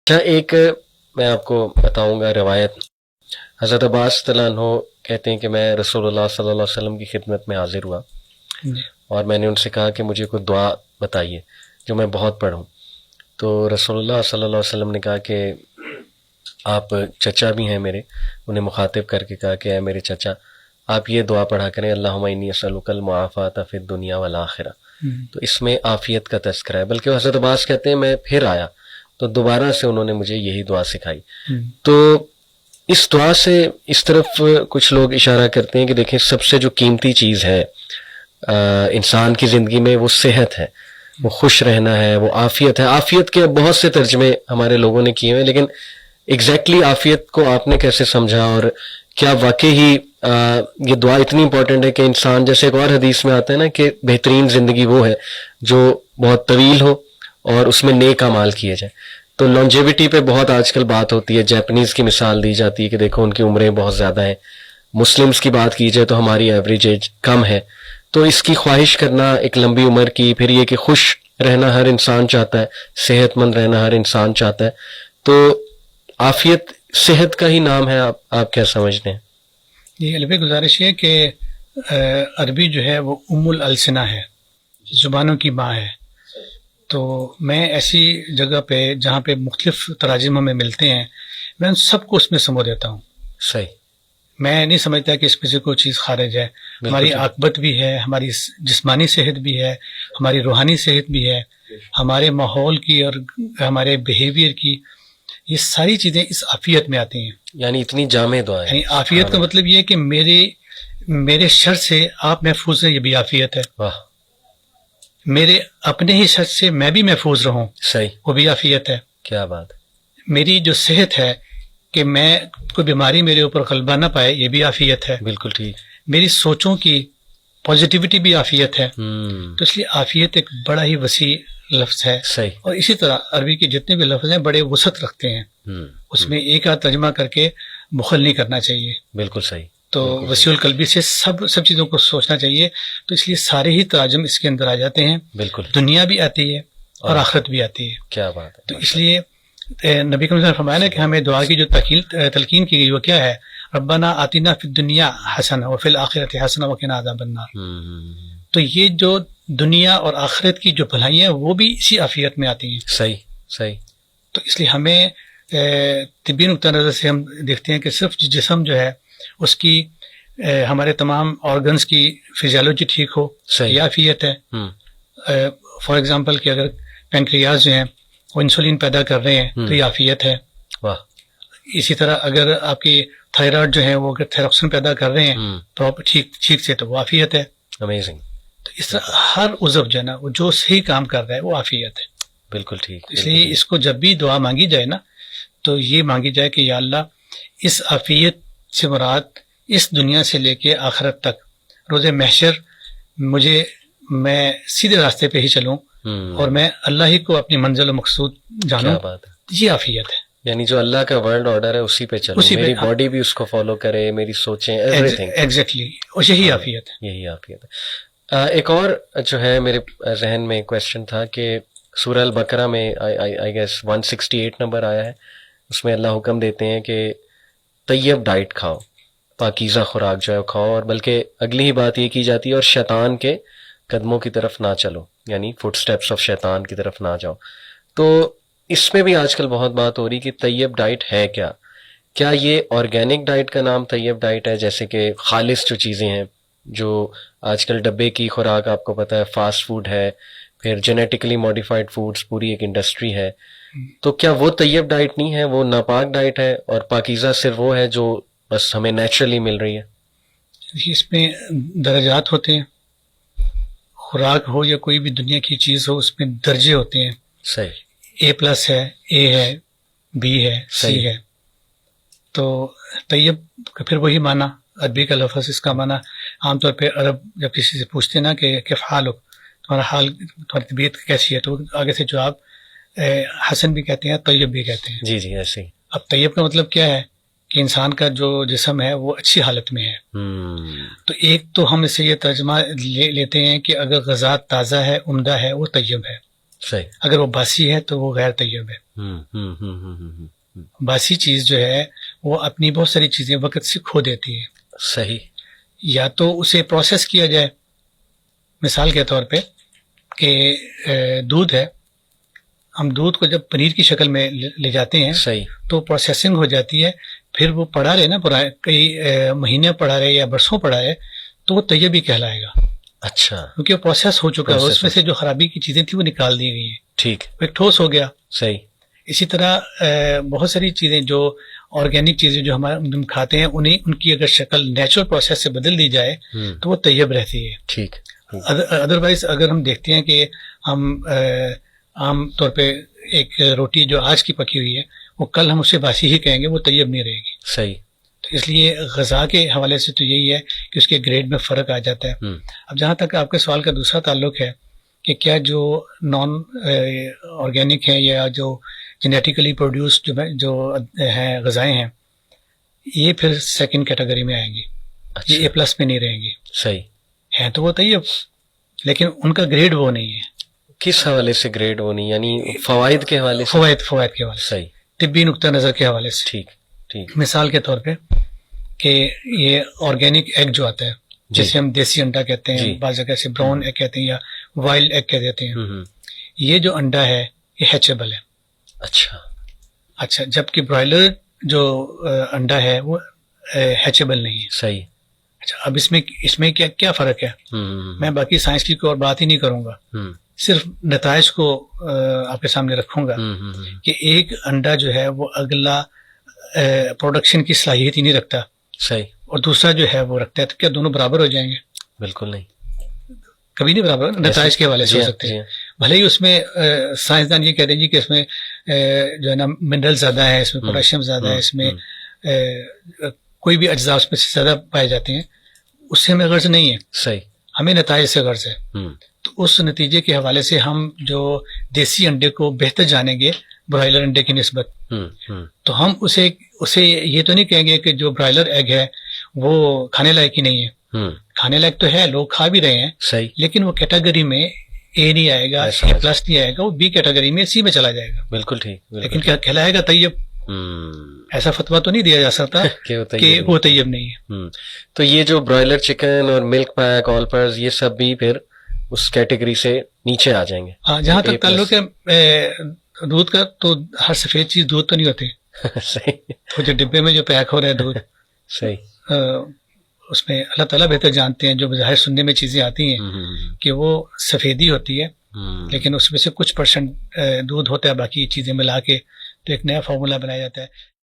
اچھا، ایک میں آپ کو بتاؤں گا روایت. حضرت عباس رضی اللہ عنہ کہتے ہیں کہ میں رسول اللہ صلی اللہ علیہ وسلم کی خدمت میں حاضر ہوا اور میں نے ان سے کہا کہ مجھے کوئی دعا بتائیے جو میں بہت پڑھوں. تو رسول اللہ صلی اللہ علیہ وسلم نے کہا کہ آپ چچا بھی ہیں میرے، انہیں مخاطب کر کے کہا کہ اے میرے چچا، آپ یہ دعا پڑھا کریں، اللہم انی اسألک المعافاۃ فی الدنیا والآخرہ. تو اس میں عافیت کا تذکرہ ہے. بلکہ حضرت عباس کہتے ہیں میں پھر آیا تو دوبارہ سے انہوں نے مجھے یہی دعا سکھائی. تو اس دعا سے اس طرف کچھ لوگ اشارہ کرتے ہیں کہ دیکھیں، سب سے جو قیمتی چیز ہے انسان کی زندگی میں وہ صحت ہے، وہ خوش رہنا ہے، وہ عافیت ہے. عافیت کے بہت سے ترجمے ہمارے لوگوں نے کیے ہیں، لیکن ایگزیکٹلی عافیت کو آپ نے کیسے سمجھا، اور کیا واقعی ہی یہ دعا اتنی امپورٹنٹ ہے کہ انسان، جیسے ایک اور حدیث میں آتا ہے نا کہ بہترین زندگی وہ ہے جو بہت طویل ہو اور اس میں نیک اعمال کیے جائیں. تو لانجیوٹی پہ بہت آج کل بات ہوتی ہے. جیپنیز کی مثال دی جاتی ہے کہ دیکھو ان کی عمریں بہت زیادہ ہیں. مسلمز کی بات کی جائے تو ہماری ایوریج ایج کم ہے. تو اس کی خواہش کرنا ایک لمبی عمر کی، پھر یہ کہ خوش رہنا ہر انسان چاہتا ہے، صحت مند رہنا ہر انسان چاہتا ہے. تو عافیت صحت کا ہی نام ہے. آپ کیا سمجھتے ہیں؟ یہ البتہ گزارش ہے کہ عربی جو ہے وہ ام الالسنہ ہے، زبانوں کی ماں ہے. تو میں ایسی جگہ پہ جہاں پہ مختلف تراجم ہمیں ملتے ہیں، میں ان سب کو اس میں سمو دیتا ہوں. صحیح. میں نہیں سمجھتا کہ اس میں سے کوئی چیز خارج ہے. ہماری عاقبت بھی ہے، ہماری جسمانی صحت بھی ہے، ہماری روحانی صحت بھی ہے، ہمارے ماحول کی اور ہمارے بیہیویئر کی، یہ ساری چیزیں اس عافیت میں آتی ہیں. یعنی اتنی جامع دعا ہے. یعنی عافیت کا مطلب یہ ہے کہ میرے شر سے آپ محفوظ ہیں، یہ بھی عافیت ہے. واہ. میرے اپنے ہی شر سے میں بھی محفوظ رہوں، صحیح، وہ بھی عافیت ہے. کیا بات. میری جو صحت ہے کہ میں کوئی بیماری میرے اوپر غلبہ نہ پائے، یہ بھی عافیت ہے. بالکل ٹھیک. میری سوچوں کی پازیٹیوٹی بھی عافیت ہے. تو اس لیے عافیت ایک بڑا ہی وسیع لفظ ہے. صحیح. اور اسی طرح عربی کے جتنے بھی لفظ ہیں بڑے وسعت رکھتے ہیں. اس میں ایک آدھ ترجمہ کر کے بخل نہیں کرنا چاہیے. بالکل صحیح. تو وسیع القلبی سے سب چیزوں کو سوچنا چاہیے. تو اس لیے سارے ہی تراجم اس کے اندر آ جاتے ہیں. بالکل. دنیا بھی آتی ہے اور آخرت بھی آتی ہے. کیا بات ہے. تو اس لیے نبی کریم نے فرمایا نا کہ ہمیں دعا کی جو تلقین کی گئی وہ کیا ہے؟ ربنا آتنا فی الدنیا حسنہ وفی الآخرۃ حسنہ وقنا عذاب النار. تو یہ جو دنیا اور آخرت کی جو بھلائیاں ہیں وہ بھی اسی عافیت میں آتی ہیں. صحیح صحیح. تو اس لیے ہمیں طبی نقطہ نظر سے ہم دیکھتے ہیں کہ صرف جسم جو ہے اس کی ہمارے تمام آرگنز کی فزیالوجی ٹھیک ہو، یہ عافیت ہے. فار ایگزامپل کہ اگر پینکریاز جو ہیں وہ انسولین پیدا کر رہے ہیں تو یہ عافیت ہے. واہ. اسی طرح اگر آپ کی تھائرائڈ جو ہے وہ اگر تھائروکسن پیدا کر رہے ہیں تو ٹھیک سے، تو وہ عافیت ہے. امیزنگ. تو اس طرح ہر عضو جو ہے نا وہ جو صحیح کام کر رہا ہے وہ عافیت ہے. بالکل ٹھیک. اس لیے اس کو جب بھی دعا مانگی جائے نا تو یہ مانگی جائے کہ یا اللہ اس عافیت سے مراد اس دنیا سے لے کے آخرت تک روز محشر میں سیدھے راستے پہ ہی چلوں اور میں اللہ ہی کو اپنی منزل و مقصود جانوں. یہ عافیت ہے. یعنی جو اللہ کا ورلڈ آرڈر ہے اسی پہ چلوں، میری باڈی بھی اس کو فالو کرے، میری سوچیں، ایوری تھنگ. ایگزیکٹلی. اور یہی عافیت ہے. یہی عافیت ہے. ایک اور جو ہے میرے ذہن میں کویسچن تھا کہ سورہ البقرہ میں آئی گیس 168 نمبر آیا ہے، اس میں اللہ حکم دیتے ہیں کہ طیب ڈائٹ کھاؤ، پاکیزہ خوراک جو ہے کھاؤ، اور بلکہ اگلی ہی بات یہ کی جاتی ہے اور شیطان کے قدموں کی طرف نہ چلو، یعنی فٹ سٹیپس آف شیطان کی طرف نہ جاؤ. تو اس میں بھی آج کل بہت بات ہو رہی کہ طیب ڈائٹ ہے کیا یہ آرگینک ڈائٹ کا نام طیب ڈائٹ ہے، جیسے کہ خالص جو چیزیں ہیں، جو آج کل ڈبے کی خوراک آپ کو پتہ ہے، فاسٹ فوڈ ہے، پھر جینیٹکلی ماڈیفائڈ فوڈز، پوری ایک انڈسٹری ہے. تو کیا وہ طیب ڈائٹ نہیں ہے، وہ ناپاک ڈائٹ ہے، اور پاکیزہ صرف وہ ہے جو بس ہمیں نیچرلی مل رہی ہے؟ اس میں درجات ہوتے ہیں، خوراک ہو یا کوئی بھی دنیا کی چیز ہو اس میں درجے ہوتے ہیں. صحیح. A+ ہے، A ہے، B ہے، C ہے. تو طیب کا پھر وہی معنی، عربی کا لفظ، اس کا معنی عام طور پہ عرب جب کسی سے پوچھتے ہیں نا کہ کیف حالک، تمہارا حال، تمہاری طبیعت کیسی ہے، تو آگے سے جواب حسن بھی کہتے ہیں، طیب بھی کہتے ہیں. جی جی ایسے ہی. اب طیب کا مطلب کیا ہے کہ انسان کا جو جسم ہے وہ اچھی حالت میں ہے. تو ایک تو ہم اس سے یہ ترجمہ لیتے ہیں کہ اگر غذا تازہ ہے، عمدہ ہے، وہ طیب ہے. صحیح. اگر وہ باسی ہے تو وہ غیر طیب ہے. باسی چیز جو ہے وہ اپنی بہت ساری چیزیں وقت سے کھو دیتی ہے. صحیح. یا تو اسے پروسیس کیا جائے، مثال کے طور پہ کہ دودھ ہے، ہم دودھ کو جب پنیر کی شکل میں لے جاتے ہیں صحیح. تو پروسیسنگ ہو جاتی ہے، پھر وہ پڑا رہے نا کئی مہینے پڑا رہے یا برسوں پڑا رہے تو وہ طیب ہی کہلائے گا. اچھا. کیونکہ وہ پروسیس ہو چکا ہے، اس میں سے جو خرابی کی چیزیں تھیں وہ نکال دی گئی ہیں. ٹھیک. ایک ٹھوس ہو گیا. صحیح. اسی طرح بہت ساری چیزیں جو آرگینک چیزیں جو ہم کھاتے ہیں ان کی اگر شکل نیچرل پروسیس سے بدل دی جائے تو وہ طیب رہتی ہے. ٹھیک. ادروائز اگر ہم دیکھتے ہیں کہ ہم عام طور پہ ایک روٹی جو آج کی پکی ہوئی ہے وہ کل ہم اسے باسی ہی کہیں گے، وہ طیب نہیں رہے گی. صحیح. تو اس لیے غذا کے حوالے سے تو یہی ہے کہ اس کے گریڈ میں فرق آ جاتا ہے. اب جہاں تک آپ کے سوال کا دوسرا تعلق ہے کہ کیا جو نان آرگینک ہیں یا جو جینیٹیکلی پروڈیوس جو ہیں غذائیں ہیں یہ پھر سیکنڈ کیٹیگری میں آئیں گی. اچھا. یہ اے پلس میں نہیں رہیں گی. صحیح. ہیں تو وہ طیب لیکن ان کا گریڈ وہ نہیں ہے. کس حوالے سے گریڈ وہ نہیں؟ یعنی فوائد کے حوالے سے؟ فوائد کے حوالے سے، صحیح. طبی نقطہ نظر کے حوالے سے. ٹھیک. ٹھیک. مثال کے طور پہ کہ یہ آرگینک ایگ جو آتا ہے جیسے ہم دیسی انڈا کہتے ہیں، بعض جگہ سے براؤن ایگ کہتے ہیں یا وائلڈ ایگ کہہ دیتے ہیں. یہ جو انڈا ہے یہ ہیچیبل ہے. اچھا. جبکہ برائلر جو انڈا ہے وہ ہیچیبل نہیں ہے. صحیح. اچھا. اب اس میں کیا فرق ہے؟ میں باقی سائنس کی کوئی اور بات ہی نہیں کروں گا، صرف نتائج کو آپ کے سامنے رکھوں گا کہ ایک انڈا جو ہے وہ اگلا پروڈکشن کی صلاحیت ہی نہیں رکھتا. صحیح. اور دوسرا جو ہے وہ رکھتا ہے. تو کیا دونوں برابر ہو جائیں گے؟ بالکل نہیں، کبھی نہیں برابر. نتائج کے حوالے سے ہو سکتے ہیں. بھلے ہی اس میں سائنسدان یہ کہہ دیں گے کہ اس میں جو ہے نا منرل زیادہ ہے، اس میں پوٹاشیم زیادہ ہے، اس میں کوئی بھی اجزاء اس میں سے زیادہ پائے جاتے ہیں، اس سے ہمیں غرض نہیں ہے. صحیح. ہمیں نتائج سے غرض ہے. تو اس نتیجے کے حوالے سے ہم جو دیسی انڈے کو بہتر جانیں گے برائلر انڈے کی نسبت، تو ہم اسے یہ تو نہیں کہیں گے کہ جو برائلر ایگ ہے وہ کھانے لائق ہی نہیں ہے. کھانے لائق تو ہے، لوگ کھا بھی رہے ہیں. صحیح. لیکن وہ کیٹیگری میں اے نہیں آئے گا، اے پلس نہیں آئے گا، وہ بی کیٹیگری میں سی میں چلا جائے گا. بالکل ٹھیک. لیکن کیا کہلائے گا طیب؟ ایسا فتویٰ تو نہیں دیا جا سکتا کہ وہ طیب نہیں ہے. تو یہ جو برائلر چکن اور ملک پیک آل پرز یہ سب بھی پھر اس کیٹیگری سے نیچے آ جائیں گے. ہاں. جہاں تک تعلق ہے دودھ کا، تو ہر سفید چیز دودھ تو نہیں ہوتی. صحیح. وہ جو ڈبے میں جو پیک ہو رہا ہے دودھ، صحیح، اس میں اللہ تعالیٰ بہتر جانتے ہیں. جو بظاہر سننے میں چیزیں آتی ہیں کہ وہ سفیدی ہوتی ہے، لیکن اس میں سے کچھ % دودھ ہوتا ہے، باقی چیزیں ملا کے تو ایک نیا فارمولا بنایا جاتا ہے.